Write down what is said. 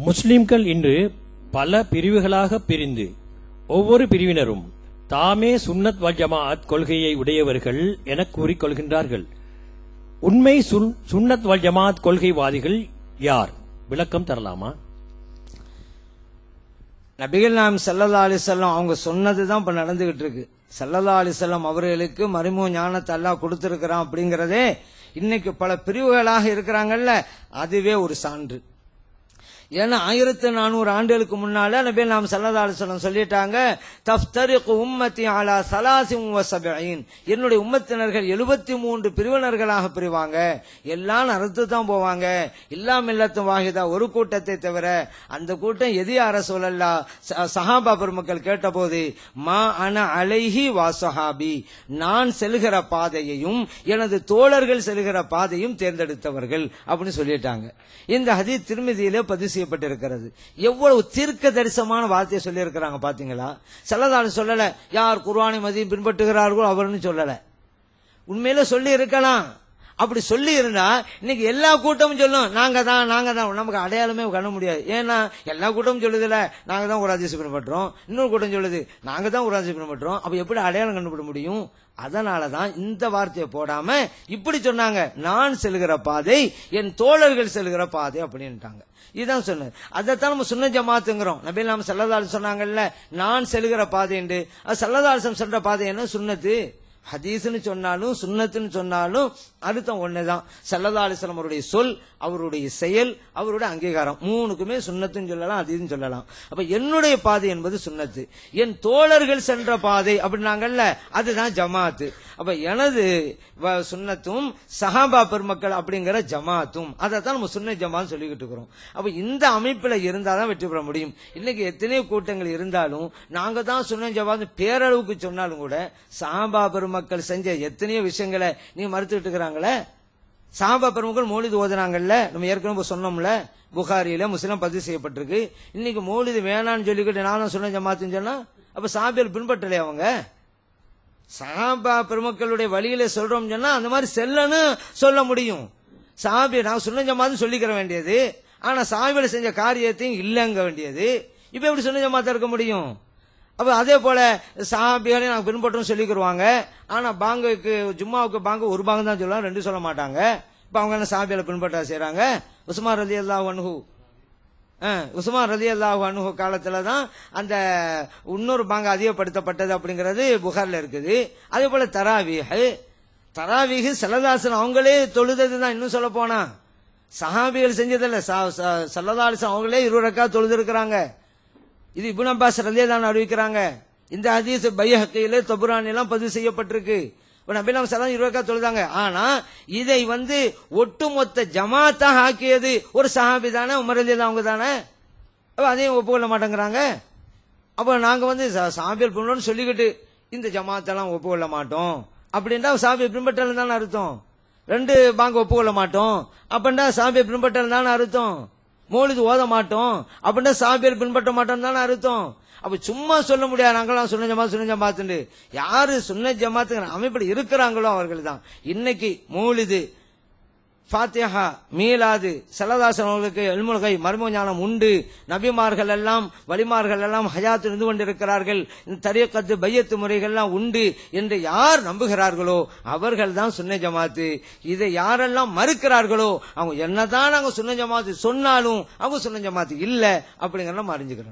முஸ்லிம்கள் இன்று பல பிரிவுகளாக பிரிந்து ஒவ்வொரு பிரிவினரும் தாமே சுன்னத் வல் ஜமாஅத் கொள்கையை உடையவர்கள் என கூறிக்கொள்கின்றார்கள். உண்மை சுன்னத் வல் ஜமாஅத் கொள்கைவாதிகள் யார்? விளக்கம் தரலாமா? நபிகள் நாயகம் ஸல்லல்லாஹு அலைஹி வஸல்லம் அவங்க சொன்னதுதான் இப்ப நடந்துகிட்டு இருக்கு. ஸல்லல்லாஹு அலைஹி வஸல்லம் அவர்களுக்கு மறைமுக ஞானத்தை அல்லாஹ் கொடுத்திருக்கிறான் அப்படிங்கறதே இன்னைக்கு பல பிரிவுகளாக இருக்கிறாங்கல்ல, அதுவே ஒரு சான்று. ஏன்னா 1400 ஆண்டுகளுக்கு முன்னால நபிகள் நாயகம் ஸல்லல்லாஹு அலைஹி வஸல்லம் சொல்லிட்டாங்க, தஃப்தரிகு உம்மத்தி அலா 73, என்னுடைய உம்மத்தினர்கள் 73 பிரிவினர்களாக பிரிவாங்க, எல்லாம் நரத்து தான் போவாங்க, இல்லா மில்லத்தும் வாஹிதா, ஒரு கூட்டத்தை தவிர. அந்த கூட்டம் எது யார சொல்லல்லா? சஹாபா பெருமக்கள் கேட்டபோது, மா அன அலைஹி வா ஸஹாபி, நான் செல்கிற பாதையையும் எனது தோழர்கள் செல்கிற பாதையும் தேர்ந்தெடுத்தவர்கள் அப்படின்னு சொல்லிட்டாங்க. இந்த ஹதீஸ் திர்மிதியிலே பதிவு செய்யப்பட்டிருக்கிறது. எவ்வளவு தீர்க்க தரிசனமான வார்த்தையை சொல்லி இருக்கிறாங்க பாத்தீங்களா? ஸல்லல்லாஹு அலைஹி சொல்லல யார் குர்ஆனை மதியம் பின்பற்றுகிறார்களோ அவர்னு சொல்லல. உண்மையில சொல்லி இருக்கலாம். அப்படி சொல்லி இருந்தா இன்னைக்கு எல்லா கூட்டமும் சொல்லும் நாங்க தான் நமக்கு அடையாளமே காண முடியாது. ஏன்னா எல்லா கூட்டமும் சொல்லுதுல நாங்க தான் ஒரு ஹதீஸ் பின்பற்றோம், இன்னொரு கூட்டம் சொல்லுது நாங்க தான் ஒரு ஹதீஸ் பின்பற்றோம். அப்ப எப்படி அடையாளம் கண்டுபிட முடியும்? அதனாலதான் இந்த வார்த்தையை போடாம இப்படி சொன்னாங்க, நான் செல்கிற பாதை என் தோழர்கள் செல்கிற பாதை அப்படின்ட்டாங்க. இதுதான் சொன்னது. அதைத்தான் நம்ம சுன்னத் ஜமாத்துங்கிறோம். நபிகள் நாயகம் ஸல்லல்லாஹு அலைஹி சொன்னாங்கல்ல, நான் செல்கிற பாதை என்று. ஸல்லல்லாஹு அலைஹி சொல்ற பாதை என்ன? சுன்னத்து. ஹதீஸ்னு சொன்னாலும் சுன்னத்துன்னு சொன்னாலும் அர்த்தம் ஒண்ணுதான். ஸல்லல்லாஹு அலைஹி வஸல்லம் அவருடைய சொல், அவருடைய செயல், அவருடைய அங்கீகாரம், மூணுக்குமே சுன்னத்துன்னு சொல்லலாம், ஹதீஸ்னு சொல்லலாம். அப்ப என்னுடைய பாதை என்பது சுன்னத்து, என் தோழர்கள் சென்ற பாதை அப்படின்னாங்கல்ல, அதுதான் ஜமாத்து. அப்ப எனது சுன்னத்தும் சஹாபா பெருமக்கள் அப்படிங்கிற ஜமாத்தும், அதைத்தான் நம்ம சுன்னத் ஜமாத் சொல்லிக்கிட்டு இருக்கிறோம். அப்ப இந்த அமைப்புல இருந்தாதான் வெற்றி பெற முடியும். இன்னைக்கு எத்தனையோ கூட்டங்கள் இருந்தாலும் நாங்க தான் சுன்னத் ஜமாத் பேரளவுக்கு சொன்னாலும் கூட சஹாபா பெருமக்கள் செஞ்ச எத்தனையோ விஷயங்களை நீங்க மறுத்துட்டு இருக்கிறாங்களே. சஹாபா பெருமக்கள் மௌலிது ஓதுனாங்கல்ல, நம்ம ஏற்கனவே சொன்னோம்ல, புகாரியில முஸ்லிம் பதிவு செய்யப்பட்டிருக்கு. இன்னைக்கு மௌலிது வேணான்னு சொல்லிக்கிட்டு நானும் சுன்னத் ஜமாத்துன்னு சொன்னா அப்ப சஹாபிகள் பின்பற்றலையே அவங்க? சஹாபா பெருமக்களுடைய வழியில சொல்றோம் சொன்னா அந்த மாதிரி செல்லன்னு சொல்ல முடியும். சஹாபி நான் சுன்னத் ஜமாத்னு சொல்லிக்கிற வேண்டியது, ஆனா சஹாபிகள் செஞ்ச காரியத்தையும் இல்லங்க வேண்டியது. இப்ப எப்படி சுன்னத் ஜமாத்தா இருக்க முடியும்? அப்ப அதே போல சஹாபிகளை நாங்க பின்பற்றோம் சொல்லிக்கிருவாங்க, ஆனா பாங்குக்கு ஜும்மாவுக்கு பாங்கு ஒரு பாங்கு தான் சொல்லுவாங்க, ரெண்டு சொல்ல மாட்டாங்க. இப்ப அவங்க என்ன சஹாபிகளை பின்பற்ற செய்யறாங்க? உஸ்மான் ரலியல்லாஹு அன்ஹு உஸ்மான் ரலியல்லாஹு அன்ஹு காலத்துல தான் அந்த இன்னொரு பாங்க அதிகப்படுத்தப்பட்டது அப்படிங்கிறது புகார்ல இருக்குது. அதே போல தராவீஹ் ஸல்லல்லாஹு அலைஹி வஸல்லம் அவங்களே தொழுதது தான். இன்னும் சொல்ல போனா சஹாபிகள் செஞ்சதில்ல, ஸல்லல்லாஹு அலைஹி வஸல்லம் அவங்களே 20 ரக்காத் தொழுது இருக்கிறாங்க. இது இப்னு அப்பாஸ் ரலியல்லாஹு அறிவிக்கிறாங்க. இந்த ஹதீஸ் பைஹக்கியில தபுரானி எல்லாம் பதிவு செய்யப்பட்டிருக்கு. நபிகள் நாயகம் ஸல்லல்லாஹு அலைஹி 20 ரக்காத் தொழுதாங்க. ஆனா இதை ஒட்டுமொத்த ஜமாத்தாக ஆக்கியது ஒரு சஹாபி தானே, உமர் ரலியல்லாஹு அவங்க தானே. அதையும் ஒப்புக்கொள்ள மாட்டேங்கிறாங்க. அப்ப நாங்க சஹாபிகள் பின்பற்றோம்னு சொல்லிக்கிட்டு இந்த ஜமாத்தெல்லாம் ஒப்புக்கொள்ள மாட்டோம் அப்படின்னா சஹாபி பின்பற்றல் தானே அர்த்தம். ரெண்டு பாங்க ஒப்புக்கொள்ள மாட்டோம் அப்படின்னா சஹாபி பின்பற்றல் தானே அர்த்தம். மௌலிது ஓத மாட்டோம் அப்படின்னா சஹாபிகள் பின்பற்ற மாட்டோம் தானே அர்த்தம். அப்ப சும்மா சொல்ல முடியாது நாங்களாம் சுன்னத் ஜமாத். யாரு சுன்னத் ஜமாத்துங்கிற அமைப்பில் இருக்கிறாங்களோ அவர்கள் தான். இன்னைக்கு மௌலிது, ஃபாத்திஹா, மீலாது, ஸல்லல்லாஹு அலைஹி அவர்களுக்கு இல்முல் கைப் மர்ம ஞானம் உண்டு, நபிமார்கள் எல்லாம் வலிமார்கள் எல்லாம் ஹயாத்து இருந்து கொண்டிருக்கிறார்கள், இந்த தரீக்கத்து பையத்து முறைகள் எல்லாம் உண்டு என்று யார் நம்புகிறார்களோ அவர்கள் தான் சுன்னத் ஜமாத்து. இதை யாரெல்லாம் மறுக்கிறார்களோ அவங்க என்னதான் நாங்க சுன்னத் ஜமாத்து சொன்னாலும் அவங்க சுன்னத் ஜமாத்து இல்ல அப்படிங்கறத அறிஞ்சுக்கிறோம்.